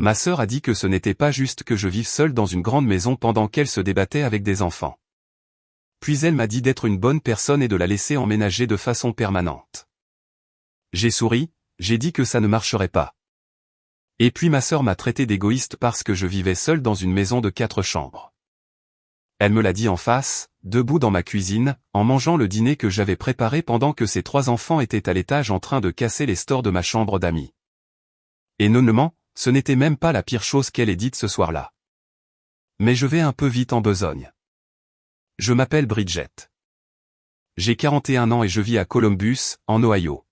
Ma sœur a dit que ce n'était pas juste que je vive seule dans une grande maison pendant qu'elle se débattait avec des enfants. Puis elle m'a dit d'être une bonne personne et de la laisser emménager de façon permanente. J'ai souri, j'ai dit que ça ne marcherait pas. Et puis ma sœur m'a traité d'égoïste parce que je vivais seule dans une maison de 4 chambres. Elle me l'a dit en face, debout dans ma cuisine, en mangeant le dîner que j'avais préparé pendant que ses 3 enfants étaient à l'étage en train de casser les stores de ma chambre d'amis. Et nonnement, ce n'était même pas la pire chose qu'elle ait dite ce soir-là. Mais je vais un peu vite en besogne. Je m'appelle Bridget. J'ai 41 ans et je vis à Columbus, en Ohio.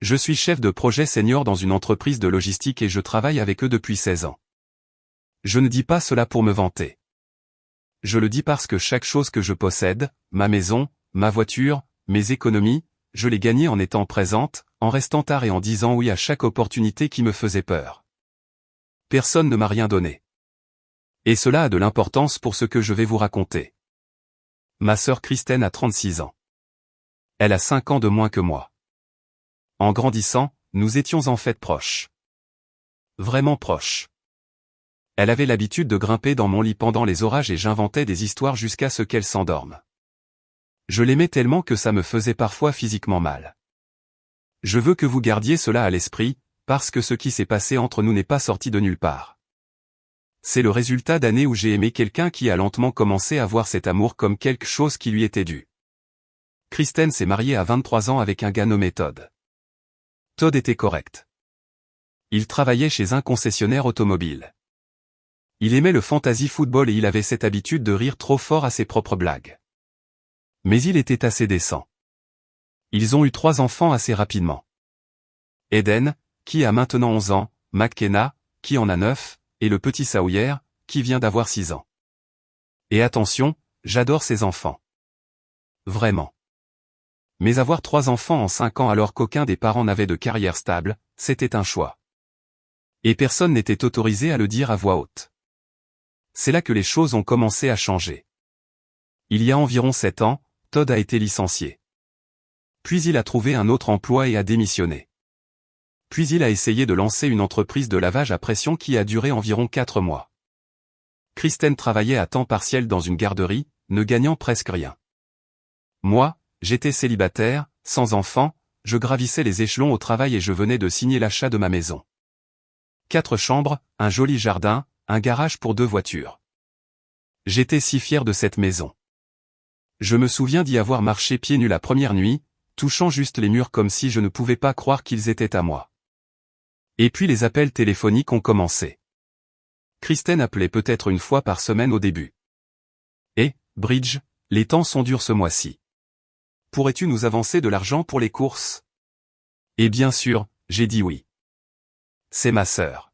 Je suis chef de projet senior dans une entreprise de logistique et je travaille avec eux depuis 16 ans. Je ne dis pas cela pour me vanter. Je le dis parce que chaque chose que je possède, ma maison, ma voiture, mes économies, je l'ai gagnée en étant présente, en restant tard et en disant oui à chaque opportunité qui me faisait peur. Personne ne m'a rien donné. Et cela a de l'importance pour ce que je vais vous raconter. Ma sœur Kristen a 36 ans. Elle a 5 ans de moins que moi. En grandissant, nous étions en fait proches. Vraiment proches. Elle avait l'habitude de grimper dans mon lit pendant les orages et j'inventais des histoires jusqu'à ce qu'elle s'endorme. Je l'aimais tellement que ça me faisait parfois physiquement mal. Je veux que vous gardiez cela à l'esprit, parce que ce qui s'est passé entre nous n'est pas sorti de nulle part. C'est le résultat d'années où j'ai aimé quelqu'un qui a lentement commencé à voir cet amour comme quelque chose qui lui était dû. Kristen s'est mariée à 23 ans avec un gars nommé Todd. Todd était correct. Il travaillait chez un concessionnaire automobile. Il aimait le fantasy football et il avait cette habitude de rire trop fort à ses propres blagues. Mais il était assez décent. Ils ont eu 3 enfants assez rapidement. Eden, qui a maintenant 11 ans, McKenna, qui en a 9, et le petit Sawyer, qui vient d'avoir 6 ans. Et attention, j'adore ces enfants. Vraiment. Mais avoir 3 enfants en 5 ans alors qu'aucun des parents n'avait de carrière stable, c'était un choix. Et personne n'était autorisé à le dire à voix haute. C'est là que les choses ont commencé à changer. Il y a environ 7 ans, Todd a été licencié. Puis il a trouvé un autre emploi et a démissionné. Puis il a essayé de lancer une entreprise de lavage à pression qui a duré environ 4 mois. Kristen travaillait à temps partiel dans une garderie, ne gagnant presque rien. Moi, j'étais célibataire, sans enfant, je gravissais les échelons au travail et je venais de signer l'achat de ma maison. 4 chambres, un joli jardin, un garage pour 2 voitures. J'étais si fier de cette maison. Je me souviens d'y avoir marché pieds nus la première nuit, touchant juste les murs comme si je ne pouvais pas croire qu'ils étaient à moi. Et puis les appels téléphoniques ont commencé. Kristen appelait peut-être une fois par semaine au début. Eh, Bridge, les temps sont durs ce mois-ci. Pourrais-tu nous avancer de l'argent pour les courses? Et bien sûr, j'ai dit oui. C'est ma sœur.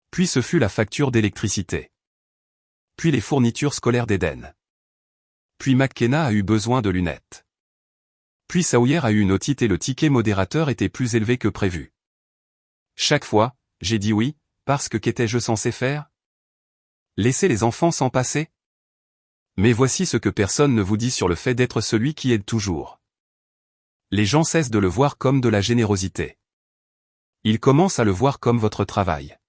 Puis ce fut la facture d'électricité. Puis les fournitures scolaires d'Eden. Puis McKenna a eu besoin de lunettes. Puis Sawyer a eu une otite et le ticket modérateur était plus élevé que prévu. Chaque fois, j'ai dit oui, parce que qu'étais-je censé faire? Laisser les enfants s'en passer? Mais voici ce que personne ne vous dit sur le fait d'être celui qui aide toujours. Les gens cessent de le voir comme de la générosité. Ils commencent à le voir comme votre travail.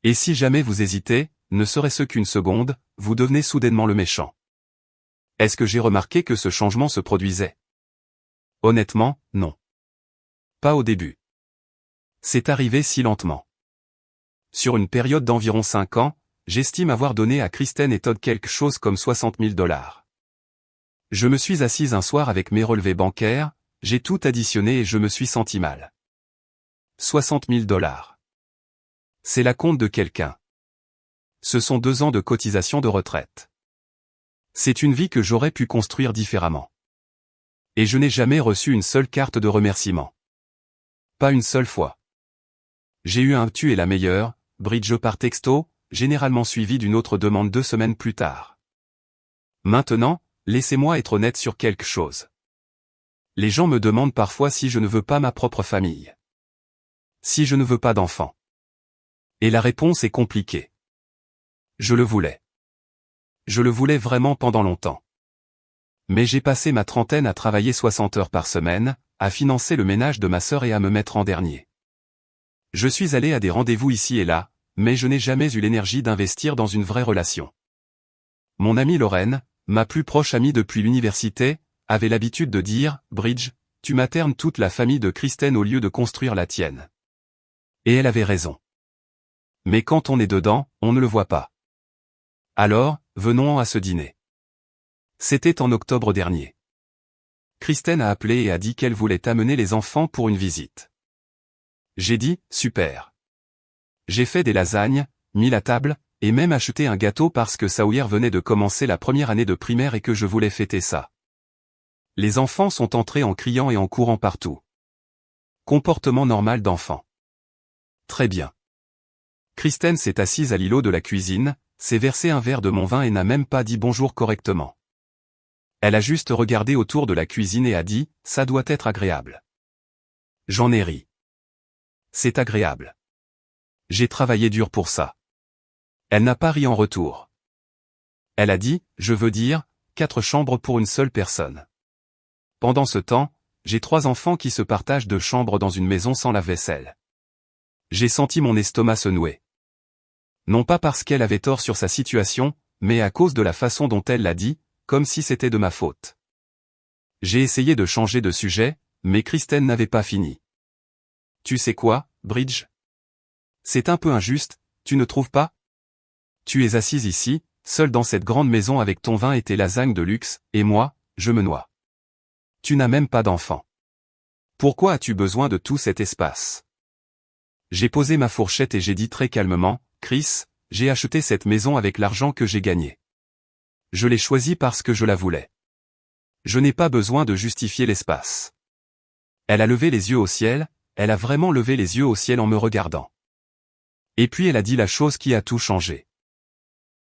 Et si jamais vous hésitez, ne serait-ce qu'une seconde, vous devenez soudainement le méchant. Est-ce que j'ai remarqué que ce changement se produisait? Honnêtement, non. Pas au début. C'est arrivé si lentement. Sur une période d'environ 5 ans, j'estime avoir donné à Kristen et Todd quelque chose comme $60 000. Je me suis assise un soir avec mes relevés bancaires, j'ai tout additionné et je me suis senti mal. $60 000. C'est la compte de quelqu'un. Ce sont 2 ans de cotisation de retraite. C'est une vie que j'aurais pu construire différemment. Et je n'ai jamais reçu une seule carte de remerciement. Pas une seule fois. J'ai eu un « tu es la meilleure », Bridge par texto, généralement suivi d'une autre demande 2 semaines plus tard. Maintenant, laissez-moi être honnête sur quelque chose. Les gens me demandent parfois si je ne veux pas ma propre famille. Si je ne veux pas d'enfants. Et la réponse est compliquée. Je le voulais. Je le voulais vraiment pendant longtemps. Mais j'ai passé ma trentaine à travailler 60 heures par semaine, à financer le ménage de ma sœur et à me mettre en dernier. Je suis allé à des rendez-vous ici et là, mais je n'ai jamais eu l'énergie d'investir dans une vraie relation. Mon amie Lorraine, ma plus proche amie depuis l'université, avait l'habitude de dire « Bridge, tu maternes toute la famille de Kristen au lieu de construire la tienne. » Et elle avait raison. Mais quand on est dedans, on ne le voit pas. Alors, venons à ce dîner. C'était en octobre dernier. Kristen a appelé et a dit qu'elle voulait amener les enfants pour une visite. J'ai dit, super. J'ai fait des lasagnes, mis la table, et même acheté un gâteau parce que Sawyer venait de commencer la première année de primaire et que je voulais fêter ça. Les enfants sont entrés en criant et en courant partout. Comportement normal d'enfant. Très bien. Kristen s'est assise à l'îlot de la cuisine, s'est versé un verre de mon vin et n'a même pas dit bonjour correctement. Elle a juste regardé autour de la cuisine et a dit, ça doit être agréable. J'en ai ri. C'est agréable. J'ai travaillé dur pour ça. Elle n'a pas ri en retour. Elle a dit, je veux dire, 4 chambres pour une seule personne. Pendant ce temps, j'ai 3 enfants qui se partagent 2 chambres dans une maison sans lave-vaisselle. J'ai senti mon estomac se nouer. Non pas parce qu'elle avait tort sur sa situation, mais à cause de la façon dont elle l'a dit, comme si c'était de ma faute. J'ai essayé de changer de sujet, mais Kristen n'avait pas fini. Tu sais quoi, Bridge? C'est un peu injuste, tu ne trouves pas? Tu es assise ici, seule dans cette grande maison avec ton vin et tes lasagnes de luxe, et moi, je me noie. Tu n'as même pas d'enfant. Pourquoi as-tu besoin de tout cet espace? J'ai posé ma fourchette et j'ai dit très calmement, Chris, j'ai acheté cette maison avec l'argent que j'ai gagné. Je l'ai choisie parce que je la voulais. Je n'ai pas besoin de justifier l'espace. Elle a levé les yeux au ciel, elle a vraiment levé les yeux au ciel en me regardant. Et puis elle a dit la chose qui a tout changé.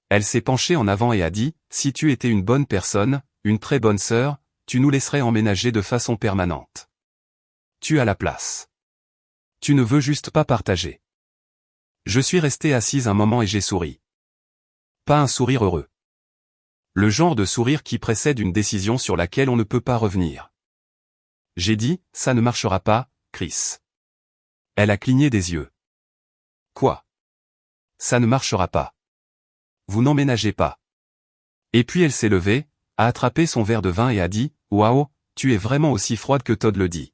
Elle s'est penchée en avant et a dit, si tu étais une bonne personne, une très bonne sœur, tu nous laisserais emménager de façon permanente. Tu as la place. Tu ne veux juste pas partager. Je suis resté assise un moment et j'ai souri. Pas un sourire heureux. Le genre de sourire qui précède une décision sur laquelle on ne peut pas revenir. J'ai dit, ça ne marchera pas, Chris. Elle a cligné des yeux. Quoi? Ça ne marchera pas. Vous n'emménagez pas. Et puis elle s'est levée, a attrapé son verre de vin et a dit, waouh, tu es vraiment aussi froide que Todd le dit.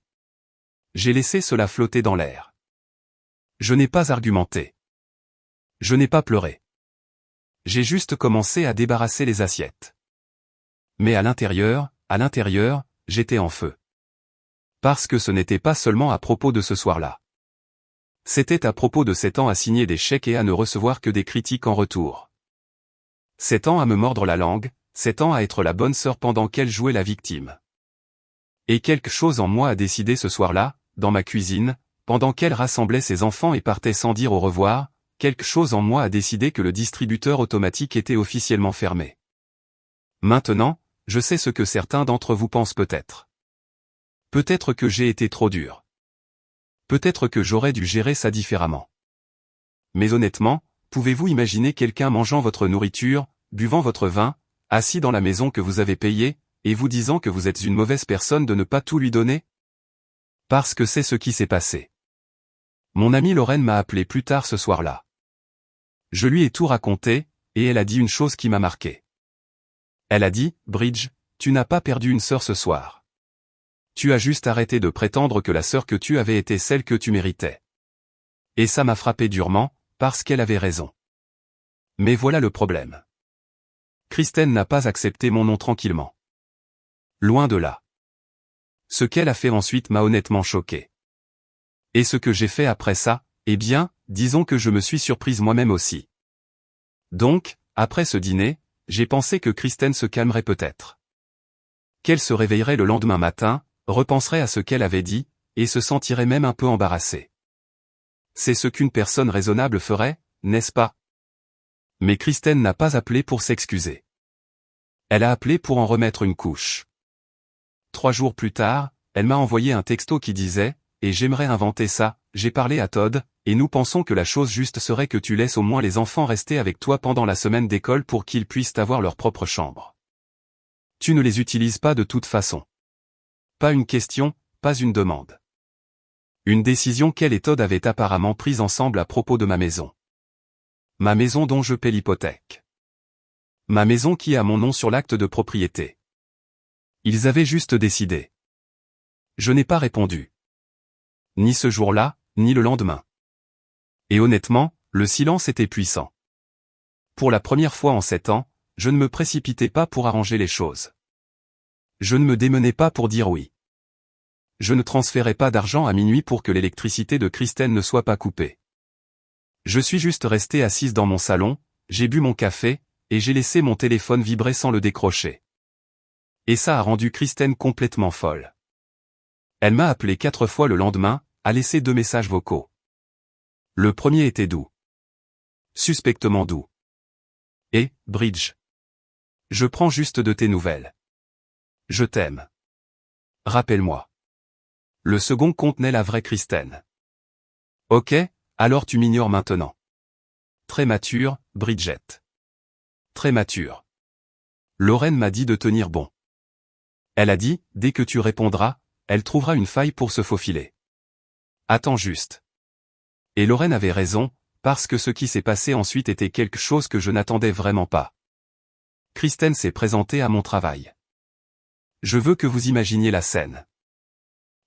J'ai laissé cela flotter dans l'air. Je n'ai pas argumenté. Je n'ai pas pleuré. J'ai juste commencé à débarrasser les assiettes. Mais à l'intérieur, j'étais en feu. Parce que ce n'était pas seulement à propos de ce soir-là. C'était à propos de 7 ans à signer des chèques et à ne recevoir que des critiques en retour. 7 ans à me mordre la langue, 7 ans à être la bonne sœur pendant qu'elle jouait la victime. Et quelque chose en moi a décidé ce soir-là, dans ma cuisine, pendant qu'elle rassemblait ses enfants et partait sans dire au revoir, quelque chose en moi a décidé que le distributeur automatique était officiellement fermé. Maintenant, je sais ce que certains d'entre vous pensent peut-être. Peut-être que j'ai été trop dur. Peut-être que j'aurais dû gérer ça différemment. Mais honnêtement, pouvez-vous imaginer quelqu'un mangeant votre nourriture, buvant votre vin, assis dans la maison que vous avez payée, et vous disant que vous êtes une mauvaise personne de ne pas tout lui donner? Parce que c'est ce qui s'est passé. Mon amie Lorraine m'a appelé plus tard ce soir-là. Je lui ai tout raconté, et elle a dit une chose qui m'a marqué. Elle a dit, Bridge, tu n'as pas perdu une sœur ce soir. Tu as juste arrêté de prétendre que la sœur que tu avais était celle que tu méritais. Et ça m'a frappé durement, parce qu'elle avait raison. Mais voilà le problème. Kristen n'a pas accepté mon nom tranquillement. Loin de là. Ce qu'elle a fait ensuite m'a honnêtement choqué. Et ce que j'ai fait après ça, eh bien, disons que je me suis surprise moi-même aussi. Donc, après ce dîner, j'ai pensé que Kristen se calmerait peut-être. Qu'elle se réveillerait le lendemain matin, repenserait à ce qu'elle avait dit, et se sentirait même un peu embarrassée. C'est ce qu'une personne raisonnable ferait, n'est-ce pas? Mais Kristen n'a pas appelé pour s'excuser. Elle a appelé pour en remettre une couche. 3 jours plus tard, elle m'a envoyé un texto qui disait, et j'aimerais inventer ça, j'ai parlé à Todd, et nous pensons que la chose juste serait que tu laisses au moins les enfants rester avec toi pendant la semaine d'école pour qu'ils puissent avoir leur propre chambre. Tu ne les utilises pas de toute façon. Pas une question, pas une demande. Une décision qu'elle et Todd avaient apparemment prise ensemble à propos de ma maison. Ma maison dont je paie l'hypothèque. Ma maison qui a mon nom sur l'acte de propriété. Ils avaient juste décidé. Je n'ai pas répondu. Ni ce jour-là, ni le lendemain. Et honnêtement, le silence était puissant. Pour la première fois en 7 ans, je ne me précipitais pas pour arranger les choses. Je ne me démenais pas pour dire oui. Je ne transférais pas d'argent à minuit pour que l'électricité de Kristen ne soit pas coupée. Je suis juste restée assise dans mon salon, j'ai bu mon café, et j'ai laissé mon téléphone vibrer sans le décrocher. Et ça a rendu Kristen complètement folle. Elle m'a appelé 4 fois le lendemain, a laissé 2 messages vocaux. Le premier était doux. Suspectement doux. Et, Bridge. Je prends juste de tes nouvelles. Je t'aime. Rappelle-moi. Le second contenait la vraie Kristen. Ok, alors tu m'ignores maintenant. Très mature, Bridget. Très mature. Lorraine m'a dit de tenir bon. Elle a dit, dès que tu répondras, elle trouvera une faille pour se faufiler. Attends juste. Et Lorraine avait raison, parce que ce qui s'est passé ensuite était quelque chose que je n'attendais vraiment pas. Kristen s'est présentée à mon travail. Je veux que vous imaginiez la scène.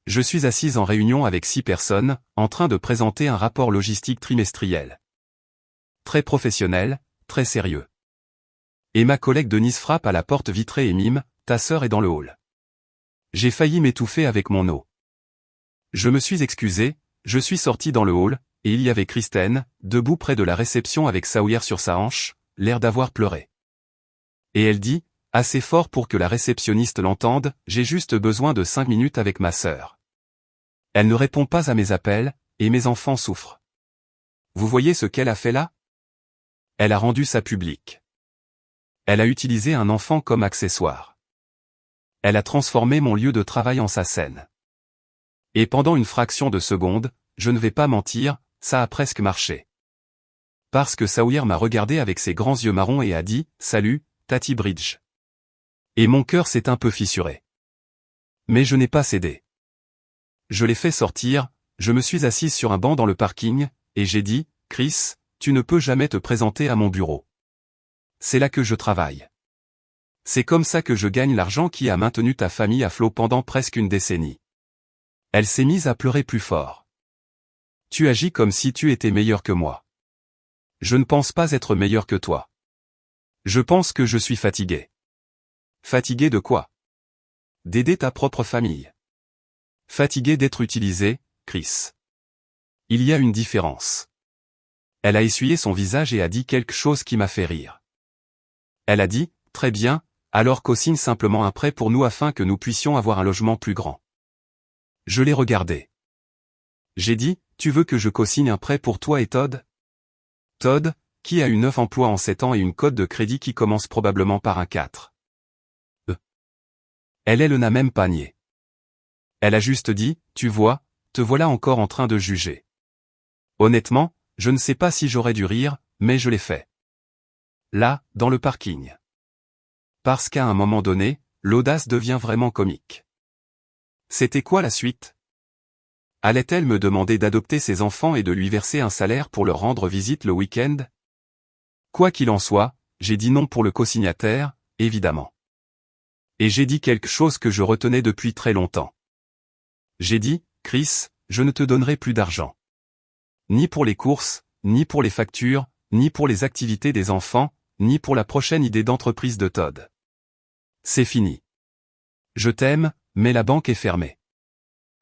Je suis assise en réunion avec 6 personnes, en train de présenter un rapport logistique trimestriel. Très professionnel, très sérieux. Et ma collègue Denise frappe à la porte vitrée et mime, ta sœur est dans le hall. J'ai failli m'étouffer avec mon eau. Je me suis excusé, je suis sorti dans le hall, et il y avait Kristen, debout près de la réception avec Sawyer sur sa hanche, l'air d'avoir pleuré. Et elle dit, assez fort pour que la réceptionniste l'entende, j'ai juste besoin de 5 minutes avec ma sœur. Elle ne répond pas à mes appels, et mes enfants souffrent. Vous voyez ce qu'elle a fait là? Elle a rendu ça public. Elle a utilisé un enfant comme accessoire. Elle a transformé mon lieu de travail en sa scène. Et pendant une fraction de seconde, je ne vais pas mentir, ça a presque marché. Parce que Sawyer m'a regardé avec ses grands yeux marrons et a dit, salut, Tati Bridge. Et mon cœur s'est un peu fissuré. Mais je n'ai pas cédé. Je l'ai fait sortir, je me suis assise sur un banc dans le parking, et j'ai dit, Chris, tu ne peux jamais te présenter à mon bureau. C'est là que je travaille. C'est comme ça que je gagne l'argent qui a maintenu ta famille à flot pendant presque une décennie. Elle s'est mise à pleurer plus fort. Tu agis comme si tu étais meilleur que moi. Je ne pense pas être meilleur que toi. Je pense que je suis fatigué. Fatigué de quoi? D'aider ta propre famille. Fatigué d'être utilisé, Chris. Il y a une différence. Elle a essuyé son visage et a dit quelque chose qui m'a fait rire. Elle a dit, très bien, alors co-signe simplement un prêt pour nous afin que nous puissions avoir un logement plus grand. Je l'ai regardé. J'ai dit, tu veux que je co-signe un prêt pour toi et Todd? Todd, qui a eu 9 emplois en 7 ans et une cote de crédit qui commence probablement par un 4. Elle n'a même pas nié. Elle a juste dit, tu vois, te voilà encore en train de juger. Honnêtement, je ne sais pas si j'aurais dû rire, mais je l'ai fait. Là, dans le parking. Parce qu'à un moment donné, l'audace devient vraiment comique. C'était quoi la suite? Allait-elle me demander d'adopter ses enfants et de lui verser un salaire pour leur rendre visite le week-end? Quoi qu'il en soit, j'ai dit non pour le co-signataire, évidemment. Et j'ai dit quelque chose que je retenais depuis très longtemps. J'ai dit, Chris, je ne te donnerai plus d'argent. Ni pour les courses, ni pour les factures, ni pour les activités des enfants, ni pour la prochaine idée d'entreprise de Todd. C'est fini. Je t'aime, mais la banque est fermée.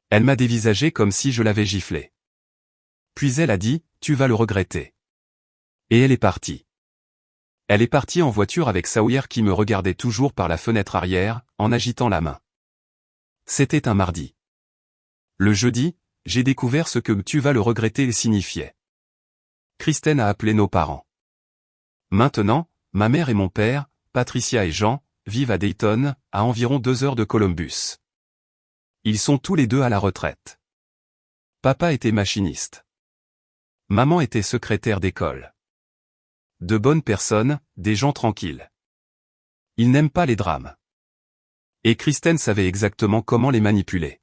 Elle m'a dévisagé comme si je l'avais giflé. Puis elle a dit, tu vas le regretter. Et elle est partie. Elle est partie en voiture avec Sawyer qui me regardait toujours par la fenêtre arrière, en agitant la main. C'était un mardi. Le jeudi, j'ai découvert ce que tu vas le regretter signifiait. Kristen a appelé nos parents. Maintenant, ma mère et mon père, Patricia et Jean, vivent à Dayton, à environ 2 heures de Columbus. Ils sont tous les deux à la retraite. Papa était machiniste. Maman était secrétaire d'école. De bonnes personnes, des gens tranquilles. Ils n'aiment pas les drames. Et Kristen savait exactement comment les manipuler.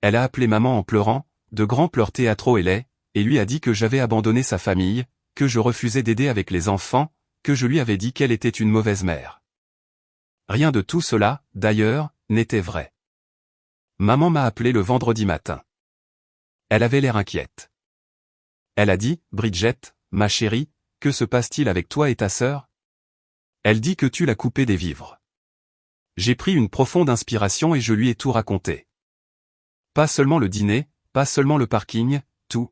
Elle a appelé maman en pleurant, de grands pleurs théâtraux et laids, et lui a dit que j'avais abandonné sa famille, que je refusais d'aider avec les enfants, que je lui avais dit qu'elle était une mauvaise mère. Rien de tout cela, d'ailleurs, n'était vrai. Maman m'a appelé le vendredi matin. Elle avait l'air inquiète. Elle a dit, « Bridget, ma chérie, que se passe-t-il avec toi et ta sœur ? Elle dit que tu l'as coupée des vivres. » J'ai pris une profonde inspiration et je lui ai tout raconté. Pas seulement le dîner, pas seulement le parking, tout.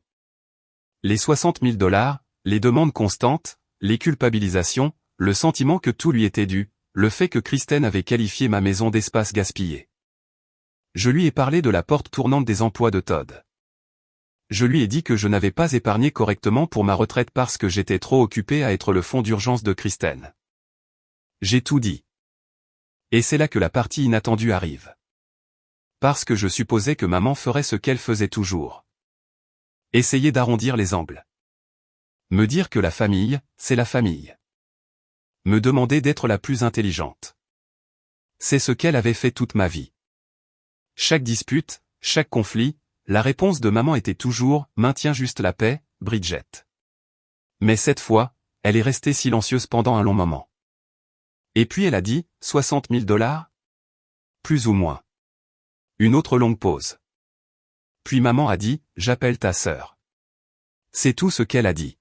Les 60 000 $, les demandes constantes, les culpabilisations, le sentiment que tout lui était dû, le fait que Kristen avait qualifié ma maison d'espace gaspillé. Je lui ai parlé de la porte tournante des emplois de Todd. Je lui ai dit que je n'avais pas épargné correctement pour ma retraite parce que j'étais trop occupé à être le fonds d'urgence de Kristen. J'ai tout dit. Et c'est là que la partie inattendue arrive. Parce que je supposais que maman ferait ce qu'elle faisait toujours. Essayer d'arrondir les angles. Me dire que la famille, c'est la famille. Me demander d'être la plus intelligente. C'est ce qu'elle avait fait toute ma vie. Chaque dispute, chaque conflit, la réponse de maman était toujours « Maintiens juste la paix, Bridget ». Mais cette fois, elle est restée silencieuse pendant un long moment. Et puis elle a dit « 60 000 $? Plus ou moins. » Une autre longue pause. Puis maman a dit « J'appelle ta sœur ». C'est tout ce qu'elle a dit.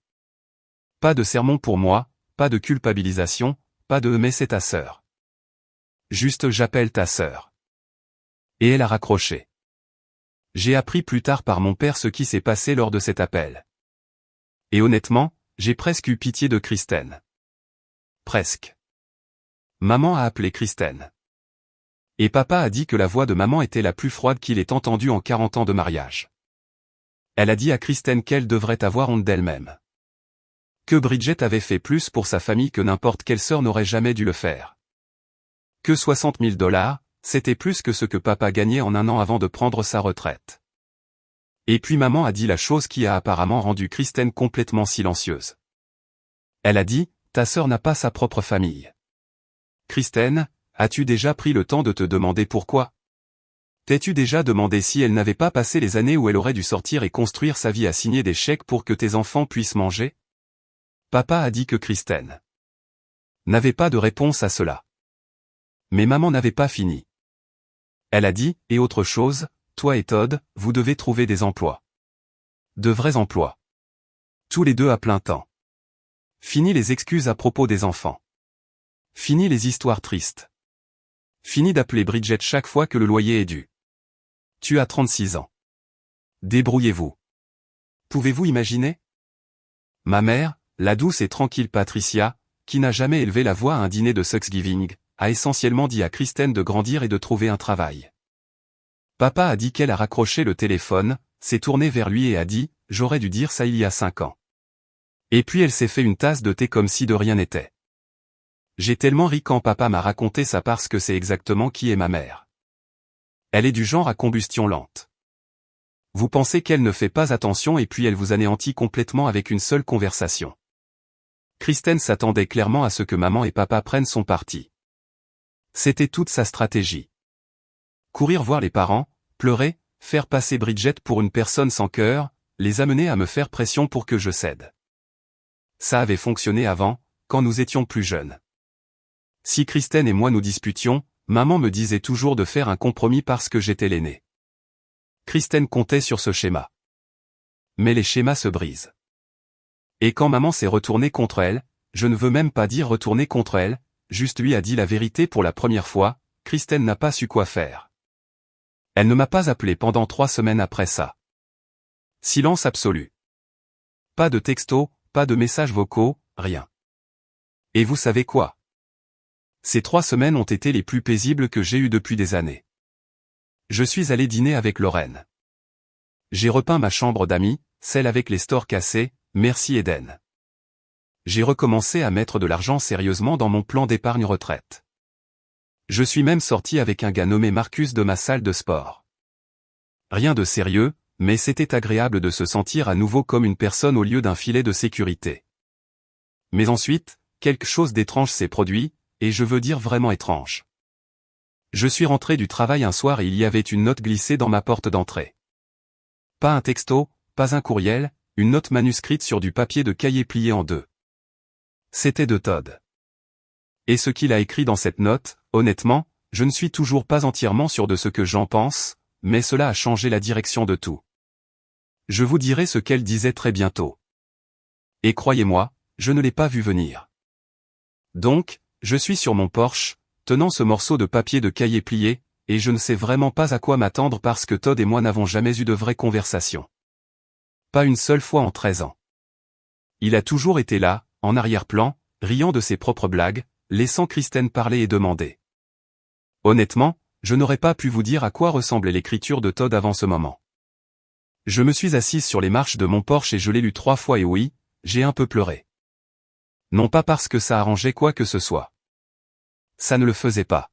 Pas de sermon pour moi, pas de culpabilisation, pas de « mais c'est ta sœur ». Juste « j'appelle ta sœur ». Et elle a raccroché. J'ai appris plus tard par mon père ce qui s'est passé lors de cet appel. Et honnêtement, j'ai presque eu pitié de Kristen. Presque. Maman a appelé Kristen. Et papa a dit que la voix de maman était la plus froide qu'il ait entendue en 40 ans de mariage. Elle a dit à Kristen qu'elle devrait avoir honte d'elle-même. Que Bridget avait fait plus pour sa famille que n'importe quelle sœur n'aurait jamais dû le faire. Que 60 000 $, c'était plus que ce que papa gagnait en un an avant de prendre sa retraite. Et puis maman a dit la chose qui a apparemment rendu Kristen complètement silencieuse. Elle a dit, « Ta sœur n'a pas sa propre famille. » Kristen, as-tu déjà pris le temps de te demander pourquoi ? T'es-tu déjà demandé si elle n'avait pas passé les années où elle aurait dû sortir et construire sa vie à signer des chèques pour que tes enfants puissent manger ? Papa a dit que Kristen n'avait pas de réponse à cela. Mais maman n'avait pas fini. Elle a dit, et autre chose, toi et Todd, vous devez trouver des emplois. De vrais emplois. Tous les deux à plein temps. Fini les excuses à propos des enfants. Fini les histoires tristes. Fini d'appeler Bridget chaque fois que le loyer est dû. Tu as 36 ans. Débrouillez-vous. Pouvez-vous imaginer ? Ma mère, la douce et tranquille Patricia, qui n'a jamais élevé la voix à un dîner de Thanksgiving, a essentiellement dit à Kristen de grandir et de trouver un travail. Papa a dit qu'elle a raccroché le téléphone, s'est tournée vers lui et a dit « J'aurais dû dire ça il y a 5 ans. » Et puis elle s'est fait une tasse de thé comme si de rien n'était. J'ai tellement ri quand papa m'a raconté ça parce que c'est exactement qui est ma mère. Elle est du genre à combustion lente. Vous pensez qu'elle ne fait pas attention et puis elle vous anéantit complètement avec une seule conversation. Kristen s'attendait clairement à ce que maman et papa prennent son parti. C'était toute sa stratégie. Courir voir les parents, pleurer, faire passer Bridget pour une personne sans cœur, les amener à me faire pression pour que je cède. Ça avait fonctionné avant, quand nous étions plus jeunes. Si Kristen et moi nous disputions, maman me disait toujours de faire un compromis parce que j'étais l'aîné. Kristen comptait sur ce schéma. Mais les schémas se brisent. Et quand maman s'est retournée contre elle, je ne veux même pas dire retourner contre elle, juste lui a dit la vérité pour la première fois, Kristen n'a pas su quoi faire. Elle ne m'a pas appelé pendant 3 semaines après ça. Silence absolu. Pas de texto, pas de messages vocaux, rien. Et vous savez quoi ? Ces 3 semaines ont été les plus paisibles que j'ai eues depuis des années. Je suis allé dîner avec Lorraine. J'ai repeint ma chambre d'amis, celle avec les stores cassés, merci Eden. J'ai recommencé à mettre de l'argent sérieusement dans mon plan d'épargne retraite. Je suis même sorti avec un gars nommé Marcus de ma salle de sport. Rien de sérieux, mais c'était agréable de se sentir à nouveau comme une personne au lieu d'un filet de sécurité. Mais ensuite, quelque chose d'étrange s'est produit, et je veux dire vraiment étrange. Je suis rentré du travail un soir et il y avait une note glissée dans ma porte d'entrée. Pas un texto, pas un courriel, une note manuscrite sur du papier de cahier plié en deux. C'était de Todd. Et ce qu'il a écrit dans cette note, honnêtement, je ne suis toujours pas entièrement sûr de ce que j'en pense, mais cela a changé la direction de tout. Je vous dirai ce qu'elle disait très bientôt. Et croyez-moi, je ne l'ai pas vu venir. Donc, je suis sur mon porche, tenant ce morceau de papier de cahier plié, et je ne sais vraiment pas à quoi m'attendre parce que Todd et moi n'avons jamais eu de vraie conversation. Pas une seule fois en 13 ans. Il a toujours été là, en arrière-plan, riant de ses propres blagues, laissant Kristen parler et demander. Honnêtement, je n'aurais pas pu vous dire à quoi ressemblait l'écriture de Todd avant ce moment. Je me suis assise sur les marches de mon porche et je l'ai lu 3 fois et oui, j'ai un peu pleuré. Non pas parce que ça arrangeait quoi que ce soit. Ça ne le faisait pas.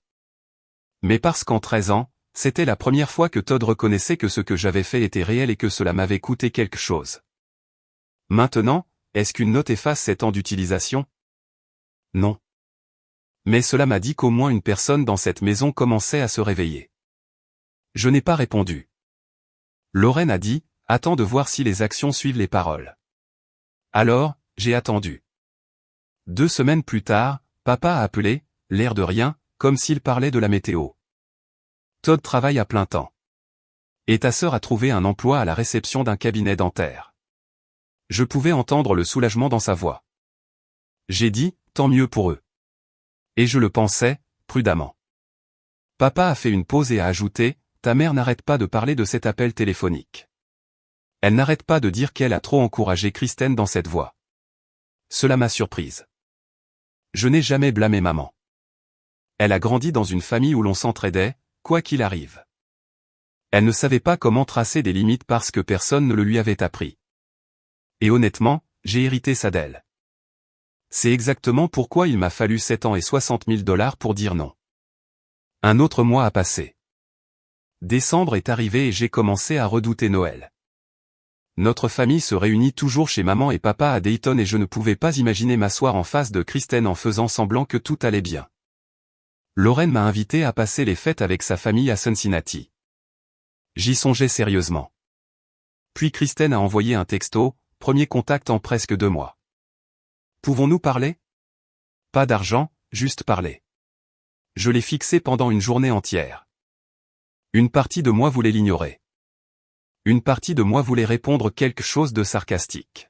Mais parce qu'en 13 ans, c'était la première fois que Todd reconnaissait que ce que j'avais fait était réel et que cela m'avait coûté quelque chose. Maintenant, est-ce qu'une note efface 7 ans d'utilisation? Non. Mais cela m'a dit qu'au moins une personne dans cette maison commençait à se réveiller. Je n'ai pas répondu. Lorraine a dit, attends de voir si les actions suivent les paroles. Alors, j'ai attendu. 2 semaines plus tard, papa a appelé, l'air de rien, comme s'il parlait de la météo. Todd travaille à plein temps. Et ta sœur a trouvé un emploi à la réception d'un cabinet dentaire. Je pouvais entendre le soulagement dans sa voix. J'ai dit, tant mieux pour eux. Et je le pensais, prudemment. Papa a fait une pause et a ajouté, ta mère n'arrête pas de parler de cet appel téléphonique. Elle n'arrête pas de dire qu'elle a trop encouragé Kristen dans cette voie. Cela m'a surprise. Je n'ai jamais blâmé maman. Elle a grandi dans une famille où l'on s'entraidait, quoi qu'il arrive. Elle ne savait pas comment tracer des limites parce que personne ne le lui avait appris. Et honnêtement, j'ai hérité ça d'elle. C'est exactement pourquoi il m'a fallu 7 ans et 60 000 $ pour dire non. Un autre mois a passé. Décembre est arrivé et j'ai commencé à redouter Noël. Notre famille se réunit toujours chez maman et papa à Dayton et je ne pouvais pas imaginer m'asseoir en face de Kristen en faisant semblant que tout allait bien. Lorraine m'a invité à passer les fêtes avec sa famille à Cincinnati. J'y songeais sérieusement. Puis Kristen a envoyé un texto, premier contact en presque 2 mois. Pouvons-nous parler? Pas d'argent, juste parler. Je l'ai fixé pendant une journée entière. Une partie de moi voulait l'ignorer. Une partie de moi voulait répondre quelque chose de sarcastique.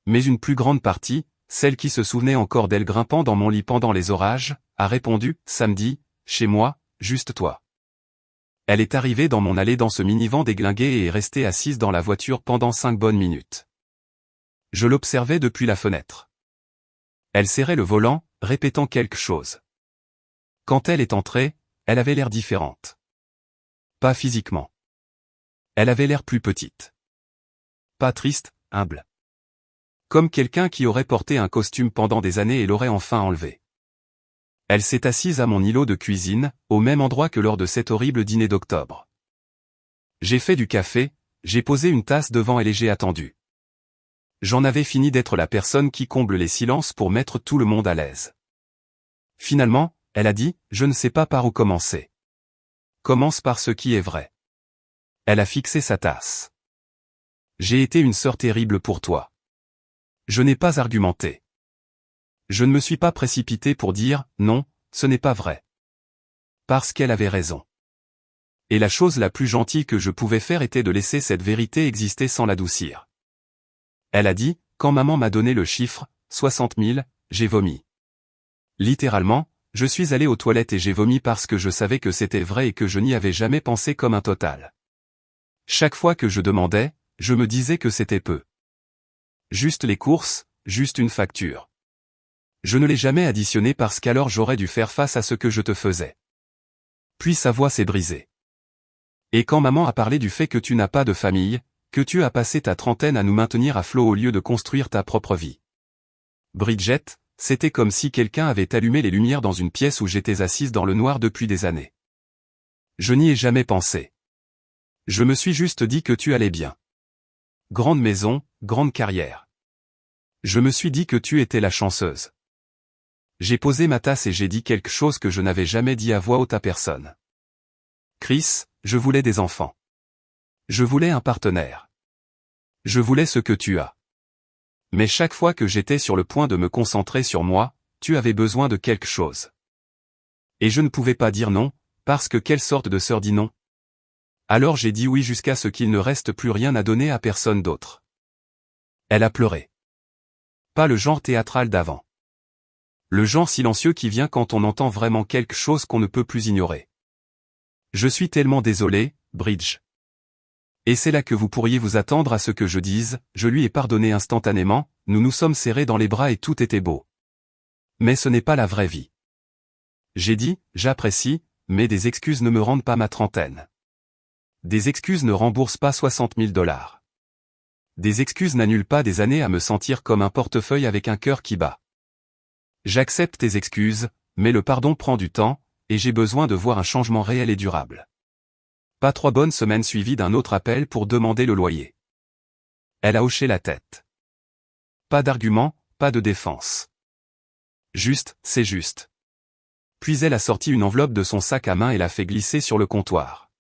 Mais une plus grande partie, celle qui se souvenait encore d'elle grimpant dans mon lit pendant les orages, a répondu, samedi, chez moi, juste toi. Elle est arrivée dans mon allée dans ce minivan déglingué et est restée assise dans la voiture pendant 5 bonnes minutes. Je l'observais depuis la fenêtre. Elle serrait le volant, répétant quelque chose. Quand elle est entrée, elle avait l'air différente. Pas physiquement. Elle avait l'air plus petite. Pas triste, humble. Comme quelqu'un qui aurait porté un costume pendant des années et l'aurait enfin enlevé. Elle s'est assise à mon îlot de cuisine, au même endroit que lors de cet horrible dîner d'octobre. J'ai fait du café, j'ai posé une tasse devant elle et j'ai attendu. J'en avais fini d'être la personne qui comble les silences pour mettre tout le monde à l'aise. Finalement, elle a dit, je ne sais pas par où commencer. Commence par ce qui est vrai. Elle a fixé sa tasse. J'ai été une sœur terrible pour toi. Je n'ai pas argumenté. Je ne me suis pas précipité pour dire, non, ce n'est pas vrai. Parce qu'elle avait raison. Et la chose la plus gentille que je pouvais faire était de laisser cette vérité exister sans l'adoucir. Elle a dit, quand maman m'a donné le chiffre, 60 000, j'ai vomi. Littéralement, je suis allé aux toilettes et j'ai vomi parce que je savais que c'était vrai et que je n'y avais jamais pensé comme un total. Chaque fois que je demandais, je me disais que c'était peu. Juste les courses, juste une facture. Je ne l'ai jamais additionné parce qu'alors j'aurais dû faire face à ce que je te faisais. Puis sa voix s'est brisée. Et quand maman a parlé du fait que tu n'as pas de famille, que tu as passé ta trentaine à nous maintenir à flot au lieu de construire ta propre vie. Bridget, c'était comme si quelqu'un avait allumé les lumières dans une pièce où j'étais assise dans le noir depuis des années. Je n'y ai jamais pensé. Je me suis juste dit que tu allais bien. Grande maison, grande carrière. Je me suis dit que tu étais la chanceuse. J'ai posé ma tasse et j'ai dit quelque chose que je n'avais jamais dit à voix haute à personne. Chris, je voulais des enfants. Je voulais un partenaire. Je voulais ce que tu as. Mais chaque fois que j'étais sur le point de me concentrer sur moi, tu avais besoin de quelque chose. Et je ne pouvais pas dire non, parce que quelle sorte de sœur dit non? Alors j'ai dit oui jusqu'à ce qu'il ne reste plus rien à donner à personne d'autre. Elle a pleuré. Pas le genre théâtral d'avant. Le genre silencieux qui vient quand on entend vraiment quelque chose qu'on ne peut plus ignorer. Je suis tellement désolé, Bridge. Et c'est là que vous pourriez vous attendre à ce que je dise, je lui ai pardonné instantanément, nous nous sommes serrés dans les bras et tout était beau. Mais ce n'est pas la vraie vie. J'ai dit, j'apprécie, mais des excuses ne me rendent pas ma trentaine. Des excuses ne remboursent pas 60 000 $. Des excuses n'annulent pas des années à me sentir comme un portefeuille avec un cœur qui bat. J'accepte tes excuses, mais le pardon prend du temps, et j'ai besoin de voir un changement réel et durable. Pas 3 bonnes semaines suivies d'un autre appel pour demander le loyer. Elle a hoché la tête. Pas d'argument, pas de défense. Juste, c'est juste. Puis elle a sorti une enveloppe de son sac à main et l'a fait glisser sur le comptoir.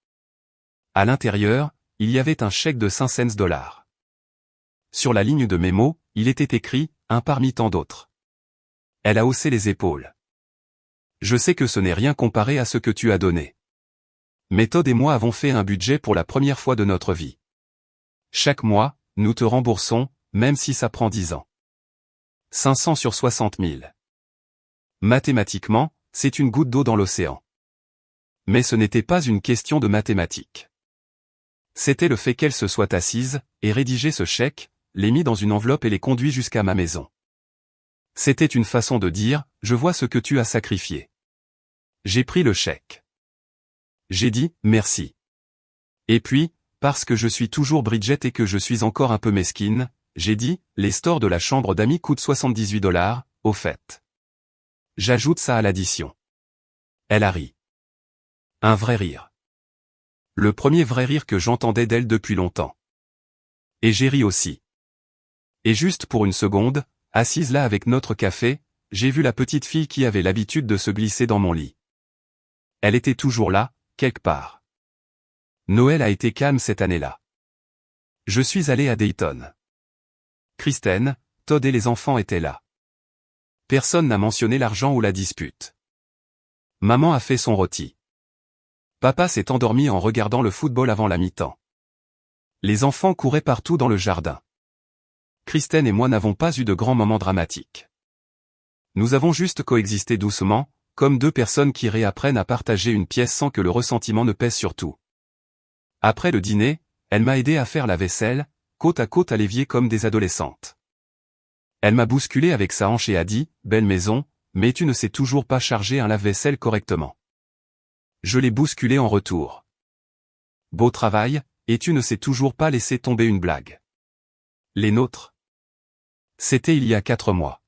À l'intérieur, il y avait un chèque de 5 cents. Sur la ligne de mémo, il était écrit, un parmi tant d'autres. Elle a haussé les épaules. Je sais que ce n'est rien comparé à ce que tu as donné. Mais Todd et moi avons fait un budget pour la première fois de notre vie. Chaque mois, nous te remboursons, même si ça prend 10 ans. 500 sur 60 000. Mathématiquement, c'est une goutte d'eau dans l'océan. Mais ce n'était pas une question de mathématiques. C'était le fait qu'elle se soit assise, et rédigé ce chèque, l'ait mis dans une enveloppe et l'ait conduit jusqu'à ma maison. C'était une façon de dire, je vois ce que tu as sacrifié. J'ai pris le chèque. J'ai dit, merci. Et puis, parce que je suis toujours Bridget et que je suis encore un peu mesquine, j'ai dit, les stores de la chambre d'amis coûtent 78 $, au fait. J'ajoute ça à l'addition. Elle a ri. Un vrai rire. Le premier vrai rire que j'entendais d'elle depuis longtemps. Et j'ai ri aussi. Et juste pour une seconde, assise là avec notre café, j'ai vu la petite fille qui avait l'habitude de se glisser dans mon lit. Elle était toujours là, quelque part. Noël a été calme cette année-là. Je suis allé à Dayton. Kristen, Todd et les enfants étaient là. Personne n'a mentionné l'argent ou la dispute. Maman a fait son rôti. Papa s'est endormi en regardant le football avant la mi-temps. Les enfants couraient partout dans le jardin. Kristen et moi n'avons pas eu de grands moments dramatiques. Nous avons juste coexisté doucement, comme deux personnes qui réapprennent à partager une pièce sans que le ressentiment ne pèse sur tout. Après le dîner, elle m'a aidé à faire la vaisselle, côte à côte à l'évier comme des adolescentes. Elle m'a bousculé avec sa hanche et a dit, « Belle maison, mais tu ne sais toujours pas charger un lave-vaisselle correctement. » Je l'ai bousculé en retour. « Beau travail, et tu ne sais toujours pas laisser tomber une blague. » Les nôtres. C'était il y a 4 mois.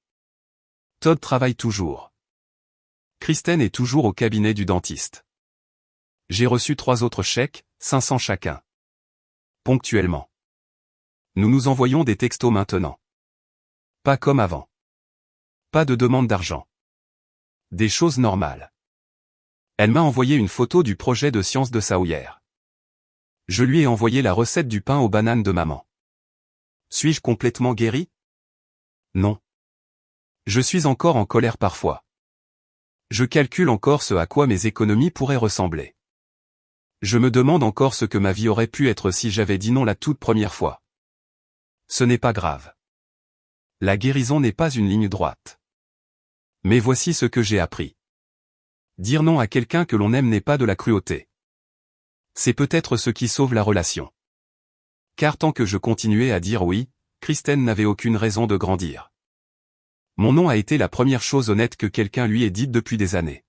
Todd travaille toujours. Kristen est toujours au cabinet du dentiste. J'ai reçu 3 autres chèques, 500 chacun. Ponctuellement. Nous nous envoyons des textos maintenant. Pas comme avant. Pas de demande d'argent. Des choses normales. Elle m'a envoyé une photo du projet de science de sa houillère. Je lui ai envoyé la recette du pain aux bananes de maman. Suis-je complètement guéri? Non. Je suis encore en colère parfois. Je calcule encore ce à quoi mes économies pourraient ressembler. Je me demande encore ce que ma vie aurait pu être si j'avais dit non la toute première fois. Ce n'est pas grave. La guérison n'est pas une ligne droite. Mais voici ce que j'ai appris. Dire non à quelqu'un que l'on aime n'est pas de la cruauté. C'est peut-être ce qui sauve la relation. Car tant que je continuais à dire oui, Kristen n'avait aucune raison de grandir. Mon nom a été la première chose honnête que quelqu'un lui ait dite depuis des années.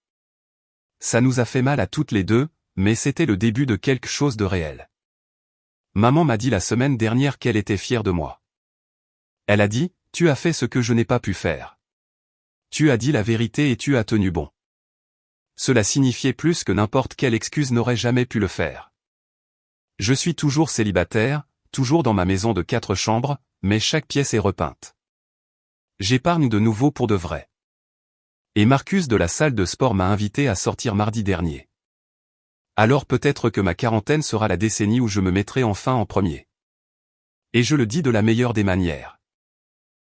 Ça nous a fait mal à toutes les deux, mais c'était le début de quelque chose de réel. Maman m'a dit la semaine dernière qu'elle était fière de moi. Elle a dit, « Tu as fait ce que je n'ai pas pu faire. Tu as dit la vérité et tu as tenu bon. » Cela signifiait plus que n'importe quelle excuse n'aurait jamais pu le faire. Je suis toujours célibataire, toujours dans ma maison de 4 chambres, mais chaque pièce est repeinte. J'épargne de nouveau pour de vrai. Et Marcus de la salle de sport m'a invité à sortir mardi dernier. Alors peut-être que ma quarantaine sera la décennie où je me mettrai enfin en premier. Et je le dis de la meilleure des manières.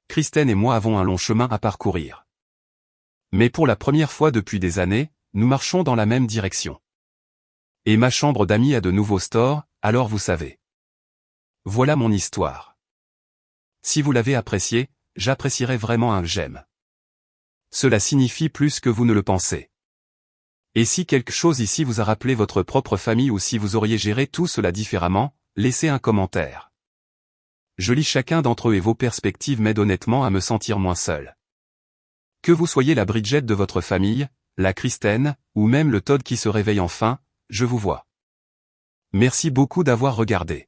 Kristen et moi avons un long chemin à parcourir. Mais pour la première fois depuis des années, nous marchons dans la même direction. Et ma chambre d'amis a de nouveaux stores, alors vous savez. Voilà mon histoire. Si vous l'avez appréciée, j'apprécierais vraiment un j'aime. Cela signifie plus que vous ne le pensez. Et si quelque chose ici vous a rappelé votre propre famille ou si vous auriez géré tout cela différemment, laissez un commentaire. Je lis chacun d'entre eux et vos perspectives m'aident honnêtement à me sentir moins seul. Que vous soyez la Bridget de votre famille, la Kristen, ou même le Todd qui se réveille enfin, je vous vois. Merci beaucoup d'avoir regardé.